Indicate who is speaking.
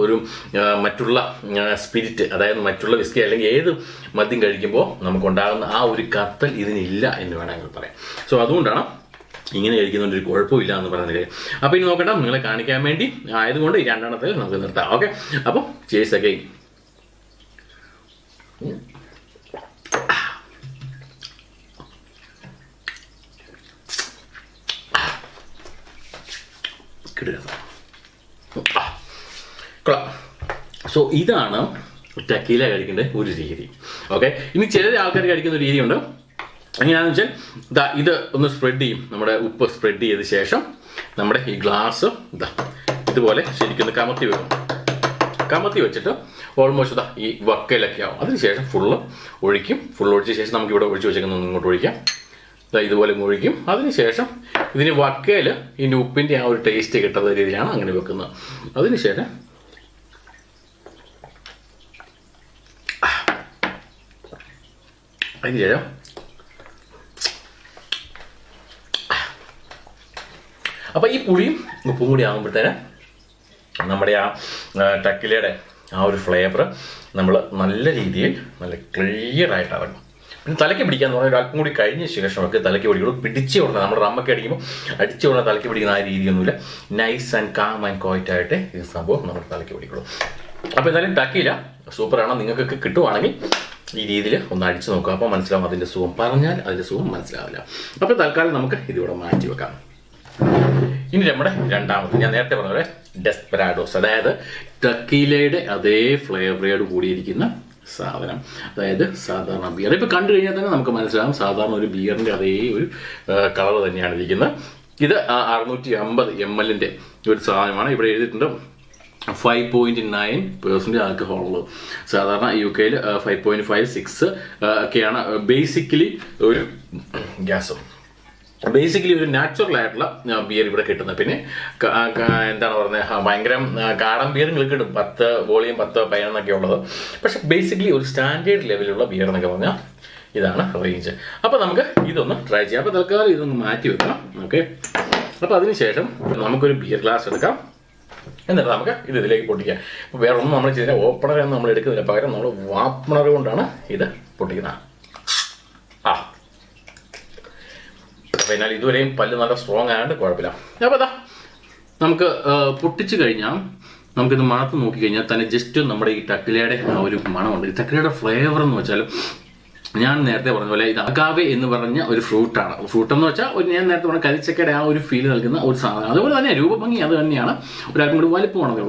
Speaker 1: ഒരു മറ്റുള്ള സ്പിരിറ്റ്, അതായത് മറ്റുള്ള വിസ്കി അല്ലെങ്കിൽ ഏത് മദ്യം കഴിക്കുമ്പോൾ നമുക്കുണ്ടാകുന്ന ആ ഒരു കത്തൽ ഇതിനില്ല എന്ന് വേണമെങ്കിൽ പറയാം. സോ അതുകൊണ്ടാണ് ഇങ്ങനെ കഴിക്കുന്നതുകൊണ്ട് ഒരു കുഴപ്പമില്ല എന്ന് പറയുന്നത് കാര്യം. അപ്പോൾ ഇനി നോക്കട്ടെ, നിങ്ങളെ കാണിക്കാൻ വേണ്ടി ആയതുകൊണ്ട് ഈ രണ്ടെണ്ണത്തിൽ നമുക്ക് നിർത്താം. ഓക്കെ, അപ്പോൾ ചേസ് അഗൈൻ. സോ ഇതാണ് ടക്കീല കഴിക്കേണ്ട ഒരു രീതി. ഓക്കെ, ഇനി ചില ആൾക്കാർ കഴിക്കുന്ന ഒരു രീതിയുണ്ട്. എങ്ങനെയാണെന്ന് വെച്ചാൽ ഇത് ഒന്ന് സ്പ്രെഡ് ചെയ്യും, നമ്മുടെ ഉപ്പ് സ്പ്രെഡ് ചെയ്ത ശേഷം നമ്മുടെ ഈ ഗ്ലാസ് ഇതുപോലെ ശരിക്കും കമത്തി വെക്കും. കമത്തി വെച്ചിട്ട് ഓൾമോസ്റ്റ് ഈ വക്കയിലൊക്കെ ആവും. അതിനുശേഷം ഫുള്ള് ഒഴിക്കും. ഫുള്ള് ഒഴിച്ച ശേഷം നമുക്ക് ഇവിടെ ഒഴിച്ച് വെച്ചേക്കുന്ന ഇങ്ങോട്ട് ഒഴിക്കാം. ഇതുപോലെ ഒഴിക്കും. അതിനുശേഷം ഇതിന് വക്കയിൽ ഇതിൻ്റെ ഉപ്പിൻ്റെ ആ ഒരു ടേസ്റ്റ് കിട്ടുന്ന രീതിയിലാണ് അങ്ങനെ വെക്കുന്നത്. അതിനുശേഷം അപ്പോൾ ഈ പുളിയും ഉപ്പും കൂടി ആകുമ്പോഴത്തേന് നമ്മുടെ ആ ടക്കിലയുടെ ആ ഒരു ഫ്ലേവർ നമ്മൾ നല്ല രീതിയിൽ നല്ല ക്ലിയർ ആയിട്ട് ഇറങ്ങും. പിന്നെ തലയ്ക്ക് പിടിക്കാന്ന് പറഞ്ഞാൽ അല്പം കൂടി കഴിഞ്ഞ ശേഷമൊക്കെ തലയ്ക്ക് പിടിക്കുള്ളൂ. പിടിച്ചു കൊടുക്കണം, നമ്മുടെ റമ്മൊക്കെ അടിക്കുമ്പോൾ അടിച്ചു കൊടുത്താൽ തലയ്ക്ക് പിടിക്കുന്ന ആ രീതിയൊന്നുമില്ല. Nice and calm and quiet ആയിട്ട് ഈ സംഭവം നമ്മുടെ തലയ്ക്ക് പിടിക്കുള്ളൂ. അപ്പോൾ എന്തായാലും ടക്കില സൂപ്പറാണ്. നിങ്ങൾക്കൊക്കെ കിട്ടുവാണെങ്കിൽ ഈ രീതിയിൽ ഒന്ന് അടിച്ചു നോക്കുക. അപ്പോൾ മനസ്സിലാവും അതിൻ്റെ സുഖം. പറഞ്ഞാൽ അതിൻ്റെ സുഖം മനസ്സിലാവില്ല. അപ്പോൾ തൽക്കാലം നമുക്ക് ഇതിവിടെ മാറ്റി വെക്കാം. ഇനി നമ്മുടെ രണ്ടാമത് ഞാൻ നേരത്തെ പറഞ്ഞ പോലെ ഡെസ്പെറാഡോസ്, അതായത് ടക്കീലയുടെ അതേ ഫ്ലേവറോട് കൂടിയിരിക്കുന്ന സാധനം, അതായത് സാധാരണ ബിയർ. ഇപ്പോൾ കണ്ടു കഴിഞ്ഞാൽ തന്നെ നമുക്ക് മനസ്സിലാവും സാധാരണ ഒരു ബിയറിൻ്റെ അതേ ഒരു കളർ തന്നെയാണ് ഇരിക്കുന്നത്. ഇത് 650 ml ഒരു സാധനമാണ്. ഇവിടെ എഴുതിയിട്ടുണ്ട് 5.9% ആൽക്കഹോൾ. സാധാരണ UK 5.56 ഒക്കെയാണ് ബേസിക്കലി ഒരു ഗ്യാസ്. ബേസിക്കലി ഒരു നാച്ചുറൽ ആയിട്ടുള്ള ബിയർ ഇവിടെ കിട്ടുന്നത്. പിന്നെ എന്താണ് പറയുന്നത്, ഭയങ്കര കാടൻ ബിയറുകൾ കിട്ടും, 10 വോളിയം 10, 11 ഉള്ളത്. പക്ഷെ ബേസിക്കലി ഒരു സ്റ്റാൻഡേർഡ് ലെവലുള്ള ബിയർ എന്നൊക്കെ പറഞ്ഞാൽ ഇതാണ് റേഞ്ച്. അപ്പോൾ നമുക്ക് ഇതൊന്ന് ട്രൈ ചെയ്യാം. അപ്പോൾ തൽക്കാലം ഇതൊന്ന് മാറ്റി വെക്കാം. ഓക്കെ, അപ്പോൾ അതിനുശേഷം നമുക്കൊരു ബിയർ ഗ്ലാസ് എടുക്കാം. എന്നിട്ട് നമുക്ക് ഇതിലേക്ക് പൊട്ടിക്കാം. അപ്പോൾ വേറെ ഒന്നും നമ്മൾ ചെയ്തില്ല, ഓപ്പണർ എന്ന് നമ്മൾ എടുക്കുന്നതിന് പകരം നമ്മൾ വാപ്പണർ കൊണ്ടാണ് ഇത് പൊട്ടിക്കുന്നത്. അപ്പോൾ എന്നാൽ ഇതുവരെയും പല്ല് നല്ല സ്ട്രോങ് ആയതുകൊണ്ട് കുഴപ്പമില്ല. അപ്പോൾ അതാ നമുക്ക് പൊട്ടിച്ച് കഴിഞ്ഞാൽ നമുക്കിത് മണത്ത് നോക്കിക്കഴിഞ്ഞാൽ തന്നെ ജസ്റ്റ് നമ്മുടെ ഈ ടക്കിലയുടെ ആ ഒരു മണമുണ്ട്. ഈ ടക്കിലയുടെ ഫ്ലേവർ എന്ന് വെച്ചാൽ ഞാൻ നേരത്തെ പറഞ്ഞ പോലെ ഇത് അഗാവെ എന്ന് പറഞ്ഞ ഒരു ഫ്രൂട്ടാണ്. ഫ്രൂട്ട് എന്ന് വെച്ചാൽ ഞാൻ നേരത്തെ പറഞ്ഞ കരിച്ചക്കയുടെ ആ ഒരു ഫീൽ നൽകുന്ന ഒരു സാധനം. അതുപോലെ തന്നെ രൂപഭംഗി അത് തന്നെയാണ്, ഒരാൾക്കും കൂടി വലിപ്പമാണ്.